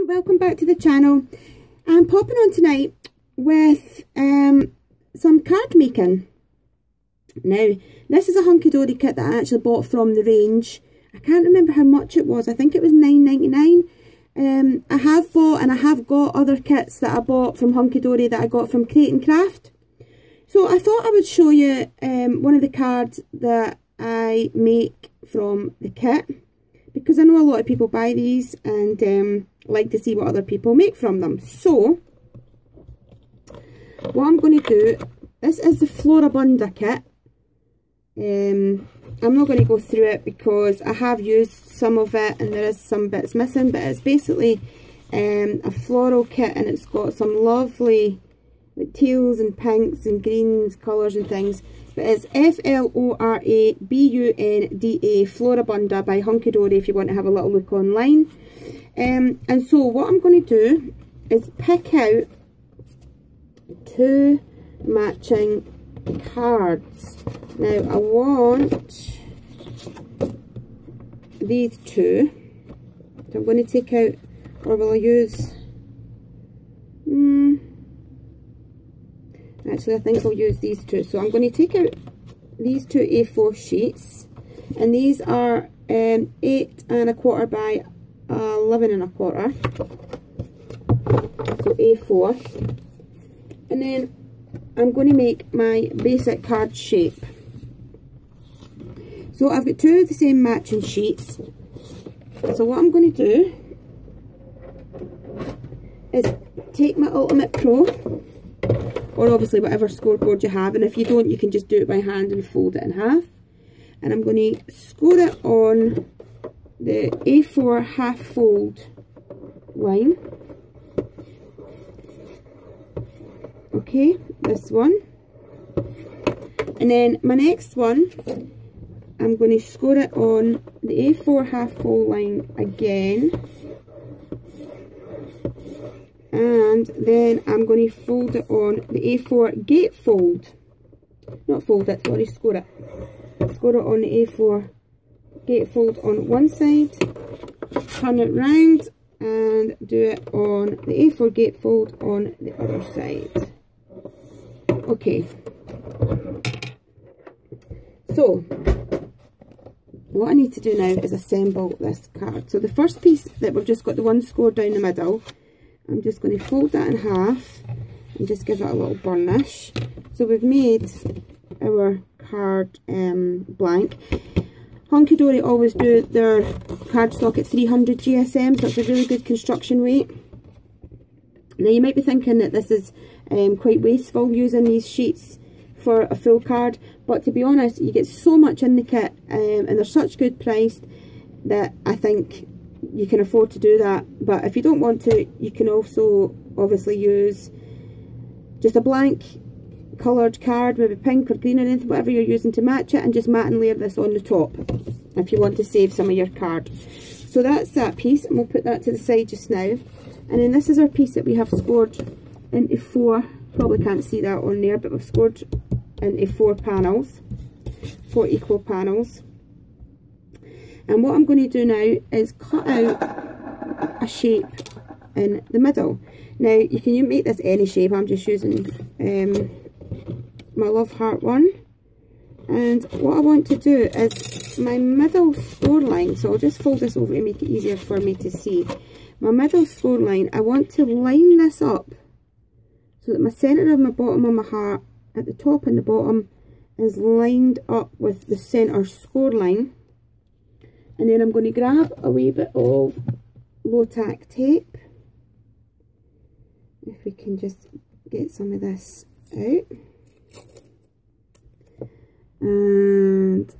welcome back to the channel. I'm popping on tonight with some card making. Now, this is a hunky-dory kit that I actually bought from the range. I can't remember how much it was. I think it was $9.99. I have bought and I have got other kits that I bought from hunky-dory that I got from Crate and Craft. So I thought I would show you one of the cards that I make from the kit, because I know a lot of people buy these and like to see what other people make from them. So what I'm going to do, this is the Floribunda kit. I'm not going to go through it because I have used some of it and there is some bits missing, but it's basically a floral kit, and it's got some lovely like teals and pinks and greens colours and things. But it's Florabunda Floribunda by hunky-dory if you want to have a little look online. And so what I'm going to do is pick out 2 matching cards. Now I want these 2. So I'm going to take out, or will I use, actually I think I'll use these 2. So I'm going to take out these 2 A4 sheets, and these are 8 1/4 by 11 1/4, so A4. And then I'm going to make my basic card shape. So I've got 2 of the same matching sheets. So what I'm going to do is take my Ultimate Pro, or obviously whatever scoreboard you have, and if you don't, you can just do it by hand and fold it in half. And I'm going to score it on the A4 half fold line. Okay, this one. And then my next one, I'm going to score it on the A4 half fold line again. And then I'm going to fold it on the A4 gatefold. Not fold it, sorry, score it. Score it on the A4 gatefold on one side. Turn it round and do it on the A4 gatefold on the other side. Okay. So, what I need to do now is assemble this card. So the first piece that we've just got the one score down the middle, I'm just going to fold that in half and just give it a little burnish. So we've made our card blank. Hunky-dory always do their cardstock at 300 GSM, so it's a really good construction weight. Now you might be thinking that this is quite wasteful using these sheets for a full card, but to be honest, you get so much in the kit and they're such good priced that I think you can afford to do that. But if you don't want to, you can also obviously use just a blank coloured card, maybe pink or green or anything, whatever you're using to match it, and just mat and layer this on the top if you want to save some of your card. So that's that piece, and we'll put that to the side just now. And then this is our piece that we have scored into 4, probably can't see that on there, but we've scored into 4 panels, 4 equal panels. And what I'm going to do now is cut out a shape in the middle. Now you can make this any shape, I'm just using my love heart one. And what I want to do is my middle score line, so I'll just fold this over to make it easier for me to see. My middle score line, I want to line this up so that my centre of my bottom of my heart at the top and the bottom is lined up with the centre score line. And then I'm going to grab a wee bit of low tack tape. If we can just get some of this out. And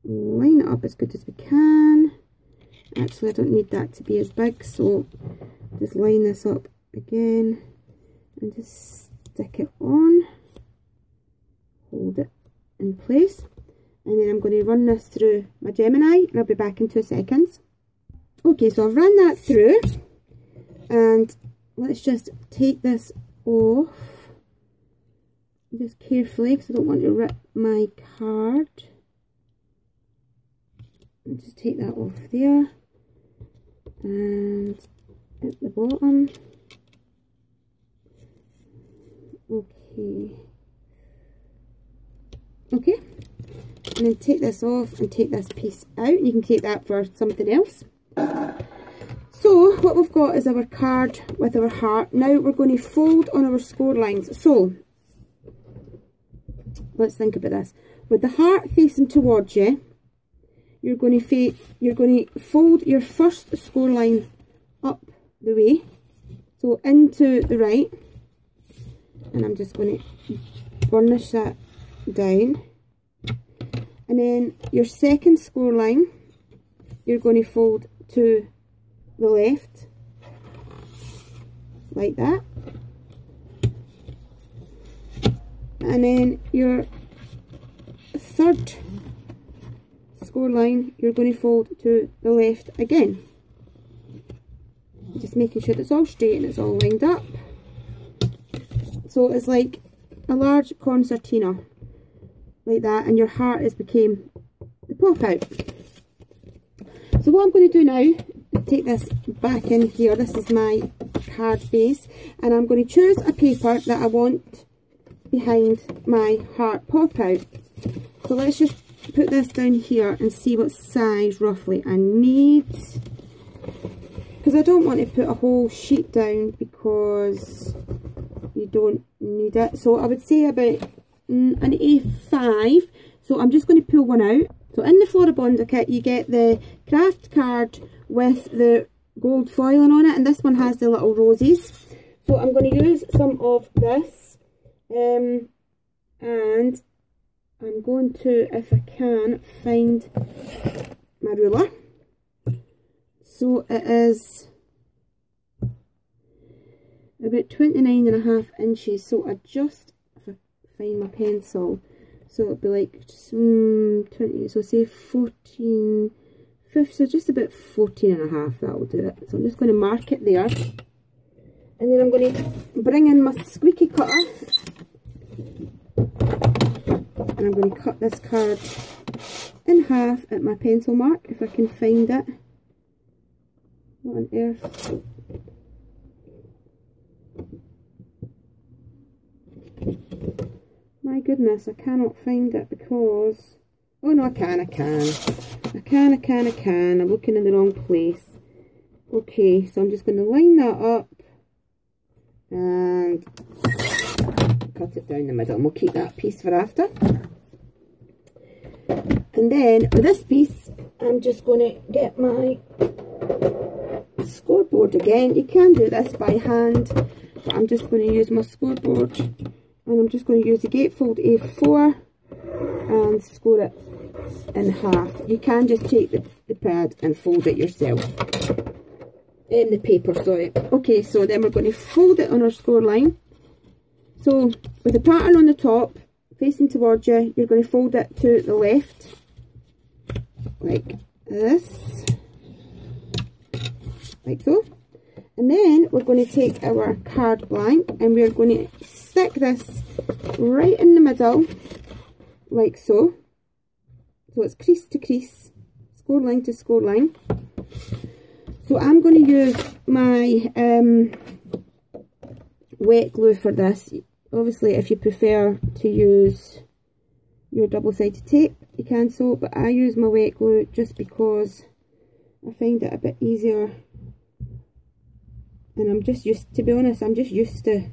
line it up as good as we can. Actually, I don't need that to be as big, so just line this up again and just stick it on. Hold it in place. And then I'm going to run this through my Gemini, and I'll be back in 2 seconds. Okay, so I've run that through, and let's just take this off, just carefully, because I don't want to rip my card. And just take that off there, and at the bottom. Okay, and then take this off and take this piece out. You can take that for something else. So what we've got is our card with our heart. Now we're going to fold on our score lines. So let's think about this. With the heart facing towards you, you're going to fold your first score line up the way, so into the right, and I'm just going to burnish that down. And then your second score line, you're going to fold to the left, like that. And then your third score line, you're going to fold to the left again. Just making sure it's all straight and it's all lined up. So it's like a large concertina, like that, and your heart has became the pop out. So what I'm going to do now is take this back in here. This is my card base, and I'm going to choose a paper that I want behind my heart pop out. So let's just put this down here and see what size roughly I need, because I don't want to put a whole sheet down because you don't need it. So I would say about an A5. So I'm just going to pull one out. So in the Floribonda kit you get the craft card with the gold foiling on it, and this one has the little roses. So I'm going to use some of this, and I'm going to, if I can, find my ruler. So it is about 29.5 inches. So I just, if I find my pencil, so it'll be like 20, so say 14, 15, so just about 14.5, that'll do it. So I'm just going to mark it there. And then I'm going to bring in my squeaky cutter. And I'm going to cut this card in half at my pencil mark, if I can find it. What on earth? My goodness, I cannot find it because... Oh no, I can. I'm looking in the wrong place. Okay, so I'm just going to line that up and cut it down the middle, and we'll keep that piece for after. And then with this piece, I'm just going to get my scoreboard again. You can do this by hand, but I'm just going to use my scoreboard, and I'm just going to use the gatefold A4 and score it in half. You can just take the pad and fold it yourself. The paper, sorry. Okay, so then we're going to fold it on our score line. So with the pattern on the top facing towards you, you're going to fold it to the left, like this, like so. And then we're going to take our card blank and we're going to stick this right in the middle, like so. So it's crease to crease, score line to score line. So I'm going to use my wet glue for this. Obviously, if you prefer to use your double-sided tape, you can so, but I use my wet glue just because I find it a bit easier. And I'm just used, to be honest, I'm just used to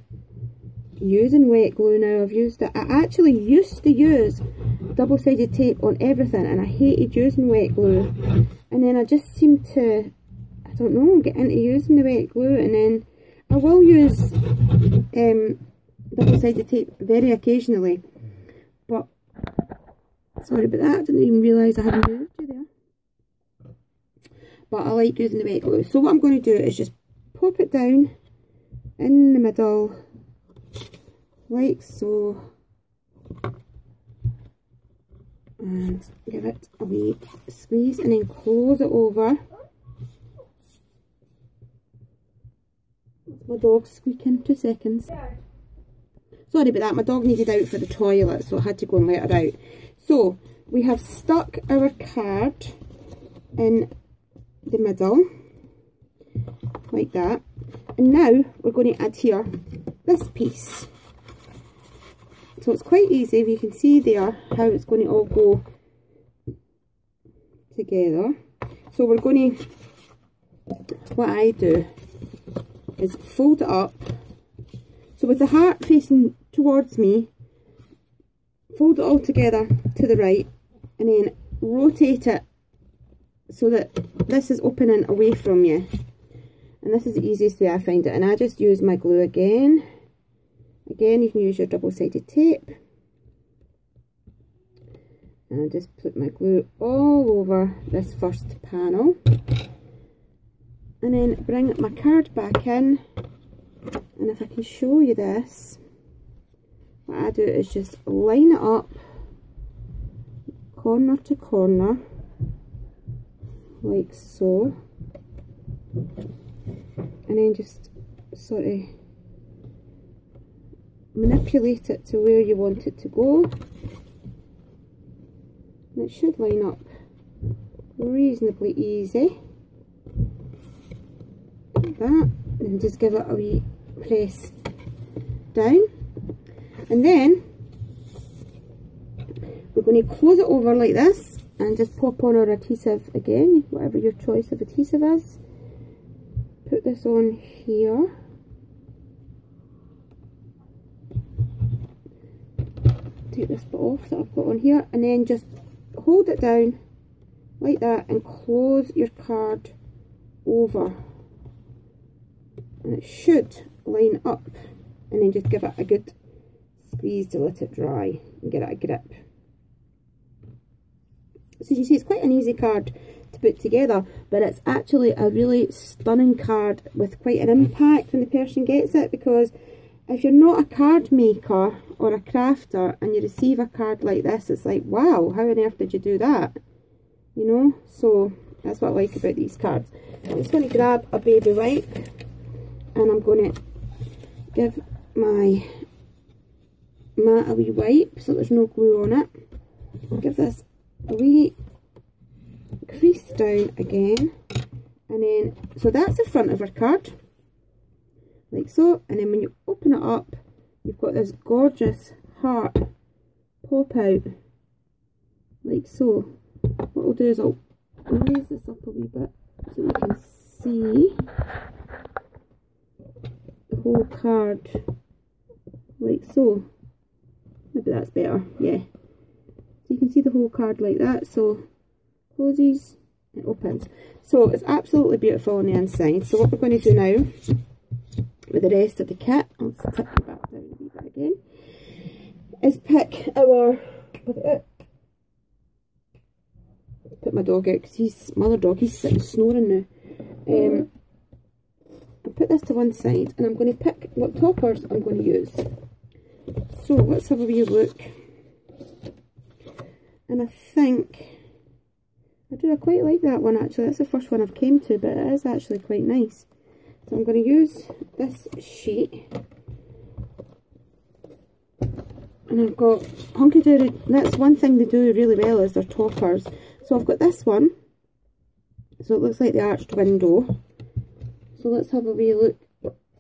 using wet glue now. I've used it. I actually used to use double-sided tape on everything, and I hated using wet glue. And then I just seem to, I don't know, get into using the wet glue, and then I will use double-sided tape very occasionally. But sorry about that, I didn't even realise I hadn't moved you there. But I like using the wet glue. So what I'm going to do is just pop it down in the middle, like so, and give it a wee squeeze, and then close it over. My dog's squeaking, 2 seconds. Sorry about that, my dog needed out for the toilet, so I had to go and let her out. So we have stuck our card in the middle, like that. And now we're going to add here this piece. So it's quite easy, if you can see there how it's going to all go together. So we're going to, what I do is fold it up. So with the heart facing towards me, fold it all together to the right and then rotate it so that this is opening away from you. And this is the easiest way I find it. And I just use my glue again. Again, you can use your double-sided tape. And I just put my glue all over this first panel. And then bring my card back in. And if I can show you this, what I do is just line it up corner to corner, like so. And then just sort of manipulate it to where you want it to go. And it should line up reasonably easy. Like that. And just give it a wee press down. And then we're going to close it over like this and just pop on our adhesive again, whatever your choice of adhesive is. Put this on here. Take this bit off that I've got on here, and then just hold it down like that and close your card over. And it should line up, and then just give it a good squeeze to let it dry and get it a grip. So as you see, it's quite an easy card to put together, but it's actually a really stunning card with quite an impact when the person gets it, because if you're not a card maker or a crafter and you receive a card like this, it's like, wow, how on earth did you do that? You know, so that's what I like about these cards. I'm just going to grab a baby wipe and I'm going to give my mat a wee wipe so there's no glue on it. Give this a wee crease down again, and then so that's the front of our card, like so. And then when you open it up, you've got this gorgeous heart pop out like so. What I'll do is I'll raise this up a wee bit so you can see the whole card like so. Maybe that's better, yeah. So you can see the whole card like that. So closes, it opens. So it's absolutely beautiful on the inside. So what we're going to do now with the rest of the kit, I'll just tip it back down a wee bit again, is pick our, put my dog out because he's, my other dog, he's sitting snoring now. I'll put this to one side and I'm going to pick what toppers I'm going to use. So let's have a wee look. And I think I quite like that one actually. That's the first one I've came to, but it is actually quite nice. So I'm going to use this sheet. And I've got hunkydory. That's one thing they do really well is their toppers. So I've got this one. So it looks like the arched window. So let's have a wee look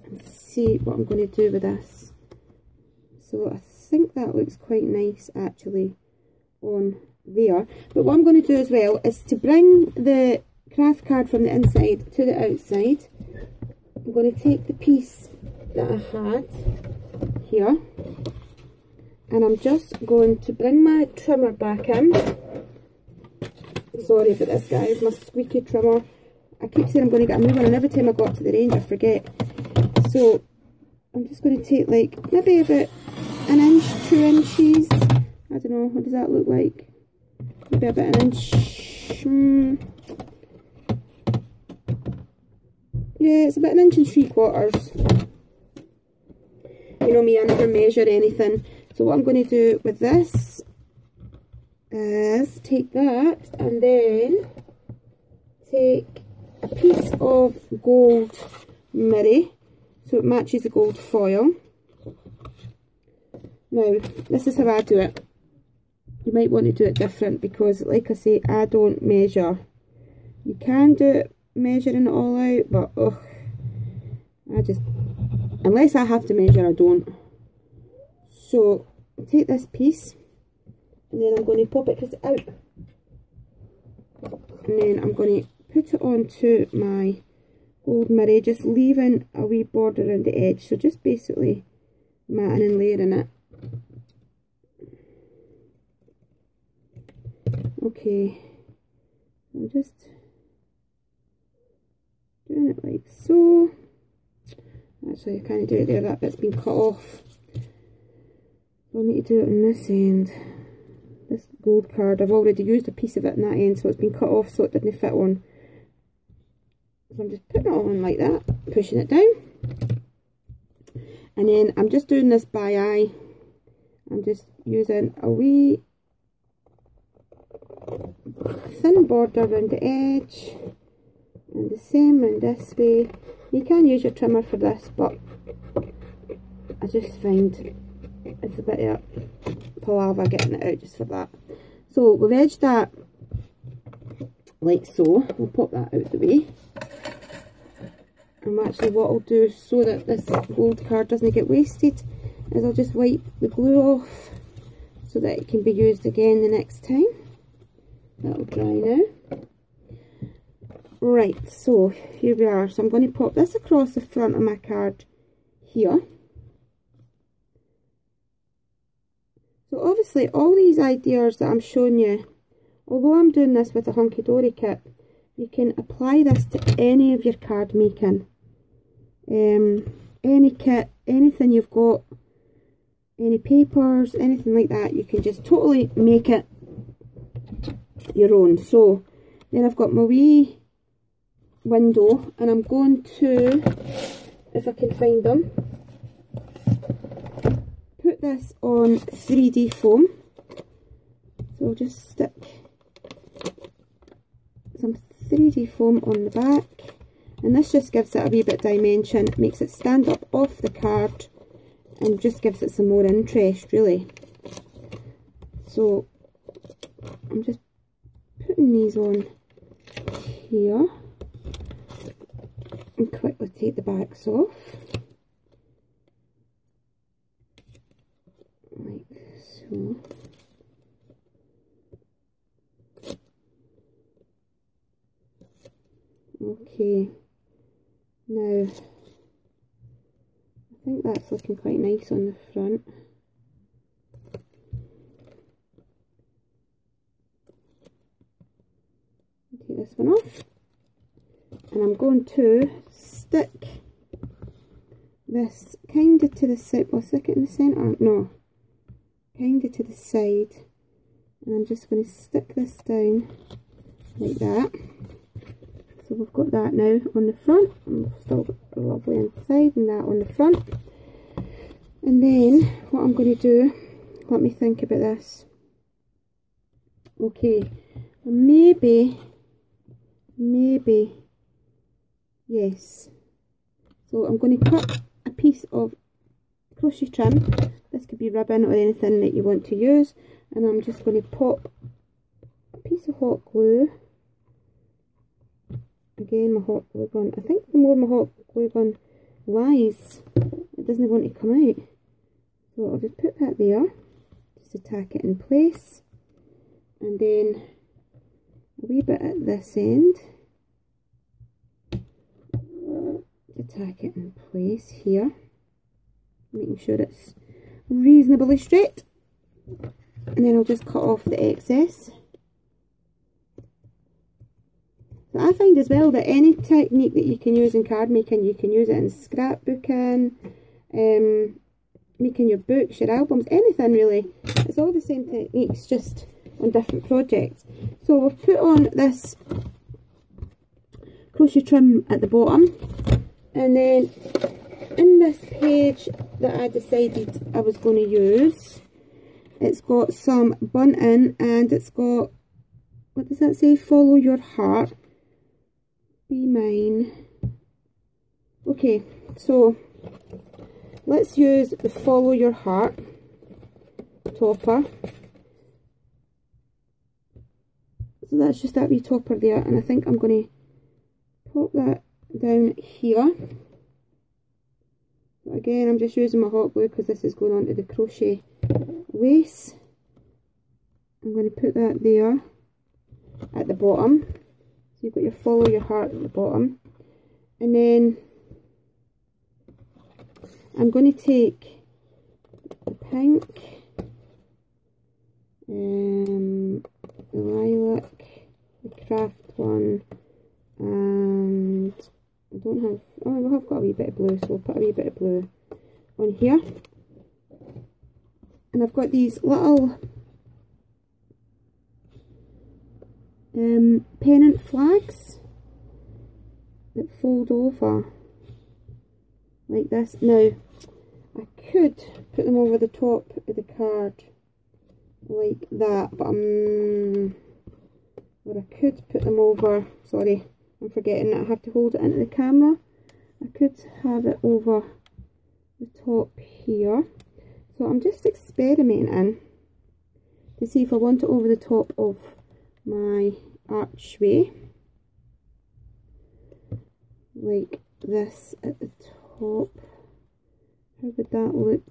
and see what I'm going to do with this. So I think that looks quite nice actually on there. But what I'm going to do as well is to bring the craft card from the inside to the outside. I'm going to take the piece that I had here and I'm just going to bring my trimmer back in. Sorry about this guys, my squeaky trimmer. I keep saying I'm going to get a new one and every time I got to the range I forget. So I'm just going to take like maybe about an inch, 2 inches. I don't know, what does that look like? Maybe about an inch. Yeah, it's about 1 3/4 inches. You know me, I never measure anything. So what I'm going to do with this is take that and then take a piece of gold mirror so it matches the gold foil. Now, this is how I do it. You might want to do it different because, like I say, I don't measure. You can do it measuring it all out, but unless I have to measure, I don't. So I'll take this piece and then I'm going to pop it out, and then I'm going to put it onto my gold mirror, just leaving a wee border around the edge, so just basically matting and layering it. Okay, I'm just doing it like so. Actually, I can't do it there, that bit's been cut off. I'll need to do it on this end. This gold card, I've already used a piece of it in that end, so it's been cut off so it didn't fit on. So I'm just putting it on like that, pushing it down. And then I'm just doing this by eye. I'm just using a wee thin border around the edge, and the same round this way. You can use your trimmer for this, but I just find it's a bit of palaver getting it out just for that. So we've edged that like so. We'll pop that out the way. And actually what I'll do so that this gold card doesn't get wasted is I'll just wipe the glue off so that it can be used again the next time. That'll dry now. Right, so here we are. So I'm going to pop this across the front of my card here. So obviously all these ideas that I'm showing you, although I'm doing this with a hunky-dory kit, you can apply this to any of your card making. Any kit, anything you've got, any papers, anything like that, you can just totally make it your own. So then I've got my wee window, and I'm going to, if I can find them, put this on 3D foam. So I'll just stick some 3D foam on the back, and this just gives it a wee bit of dimension, makes it stand up off the card, and just gives it some more interest really. So I'm just putting these on here and quickly take the backs off like so. Okay, now I think that's looking quite nice on the front. Take this one off, and I'm going to stick this kind of to the side. Will I stick it in the centre? No, kind of to the side, and I'm just going to stick this down like that. So we've got that now on the front, and we've still got a lovely inside and that on the front. And then what I'm going to do, let me think about this. Okay, maybe, yes. So I'm going to cut a piece of crochet trim. This could be ribbon or anything that you want to use. And I'm just going to pop a piece of hot glue. Again, my hot glue gun. I think the more my hot glue gun lies, it doesn't want to come out. So I'll just put that there, just to tack it in place. And then a wee bit at this end to tack it in place here, making sure it's reasonably straight. And then I'll just cut off the excess. So I find as well that any technique that you can use in card making, you can use it in scrapbooking, making your books, your albums, anything really. It's all the same techniques, just on different projects. So we've put on this crochet trim at the bottom, and then in this page that I decided I was going to use, it's got some bunting, and it's got, what does that say? Follow your heart. Be mine. Okay, so let's use the follow your heart topper. So that's just that wee topper there, and I think I'm going to pop that down here. So again, I'm just using my hot glue because this is going on to the crochet lace. I'm going to put that there at the bottom. So you've got your follow your heart at the bottom. And then I'm going to take the pink, the lilac, the craft one, and I don't have, oh, I've got a wee bit of blue, so I'll put a wee bit of blue on here. And I've got these little pennant flags that fold over like this. Now, I could put them over the top of the card like that, but or I could put them over, sorry, I'm forgetting that I have to hold it into the camera. I could have it over the top here. So I'm just experimenting to see if I want it over the top of my archway, like this at the top. How would that look?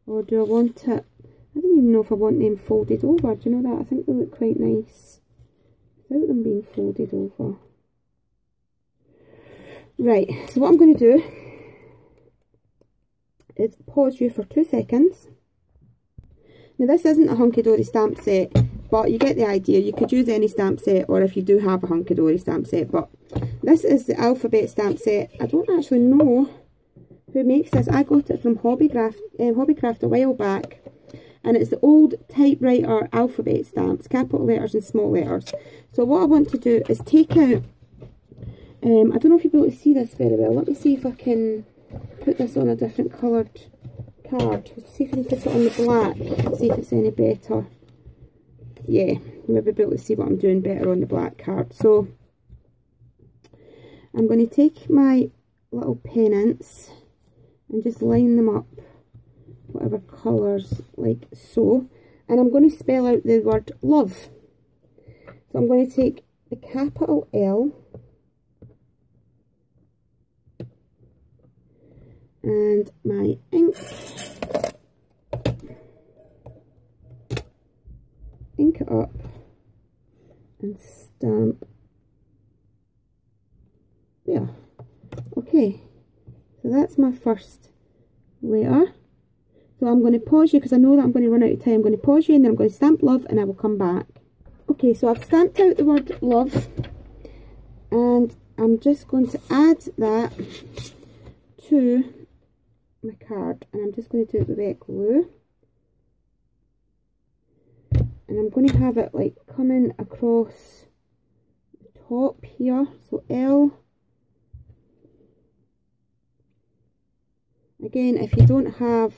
Or do I want it, I don't even know if I want them folded over, do you know that? I think they look quite nice without them being folded over. Right, so what I'm going to do is pause you for 2 seconds. Now this isn't a hunky-dory stamp set, but you get the idea. You could use any stamp set, or if you do have a hunky-dory stamp set, but this is the alphabet stamp set. I don't actually know who makes this. I got it from Hobbycraft a while back, and it's the old typewriter alphabet stamps, capital letters and small letters. So what I want to do is take out, I don't know if you'll be able to see this very well. Let me see if I can put this on a different coloured card. See if I can put it on the black, see if it's any better. Yeah, maybe be able to see what I'm doing better on the black card. So I'm going to take my little pennants and just line them up, whatever colours, like so. And I'm going to spell out the word love. So I'm going to take the capital L and my ink it up and stamp there. Okay, so that's my first letter. So I'm going to pause you because I know that I'm going to run out of time. I'm going to pause you and then I'm going to stamp love and I will come back. Okay, so I've stamped out the word love and I'm just going to add that to my card, and I'm just going to do it with wet glue, and I'm going to have it like coming across the top here. So L. Again, if you don't have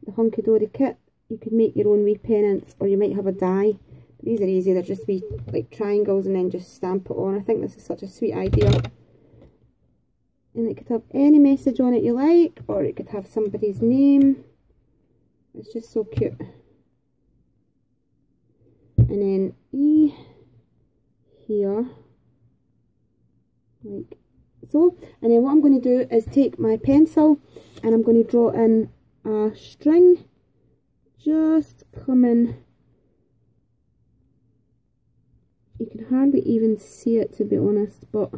the hunky-dory kit, you could make your own wee pennants, or you might have a die. But these are easy, they're just wee like triangles and then just stamp it on. I think this is such a sweet idea. And it could have any message on it you like, or it could have somebody's name. It's just so cute. And then E here, like so. And then what I'm going to do is take my pencil and I'm going to draw in a string, just coming. You can hardly even see it, to be honest, but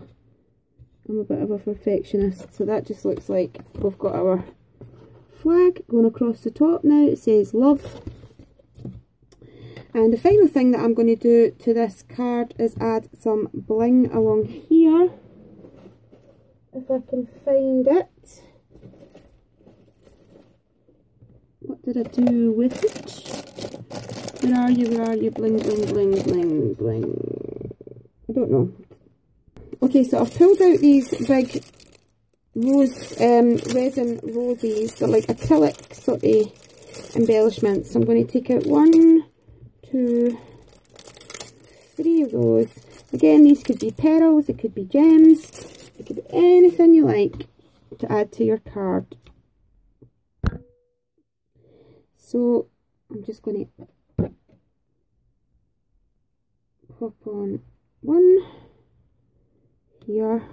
I'm a bit of a perfectionist. So that just looks like we've got our flag going across the top now. It says love. And the final thing that I'm going to do to this card is add some bling along here. If I can find it. What did I do with it? Where are you? Where are you? Bling, bling, bling, bling, bling. I don't know. Okay, so I've pulled out these big rose, resin roses. They're like acrylic sort of embellishments. So I'm going to take out 1, 2, 3 of those. Again, these could be pearls, it could be gems, it could be anything you like to add to your card. So I'm just going to pop on one here,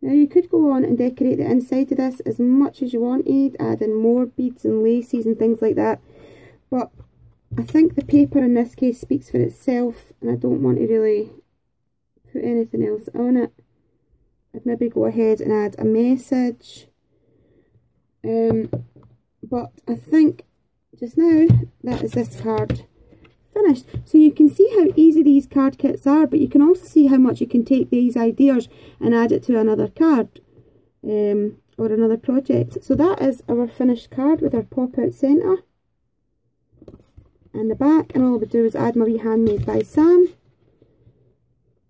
Now you could go on and decorate the inside of this as much as you wanted, add in more beads and laces and things like that, but I think the paper in this case speaks for itself, and I don't want to really put anything else on it. I'd maybe go ahead and add a message, but I think just now that is this card finished. So you can see how easy these card kits are, but you can also see how much you can take these ideas and add it to another card or another project. So that is our finished card with our pop-out centre and the back, and all I would do is add my wee Handmade by Sam,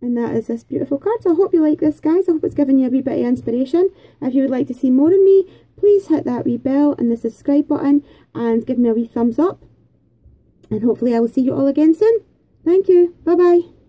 and that is this beautiful card. So I hope you like this, guys. I hope it's given you a wee bit of inspiration. If you would like to see more of me, please hit that wee bell and the subscribe button and give me a wee thumbs up. And hopefully I will see you all again soon. Thank you. Bye bye.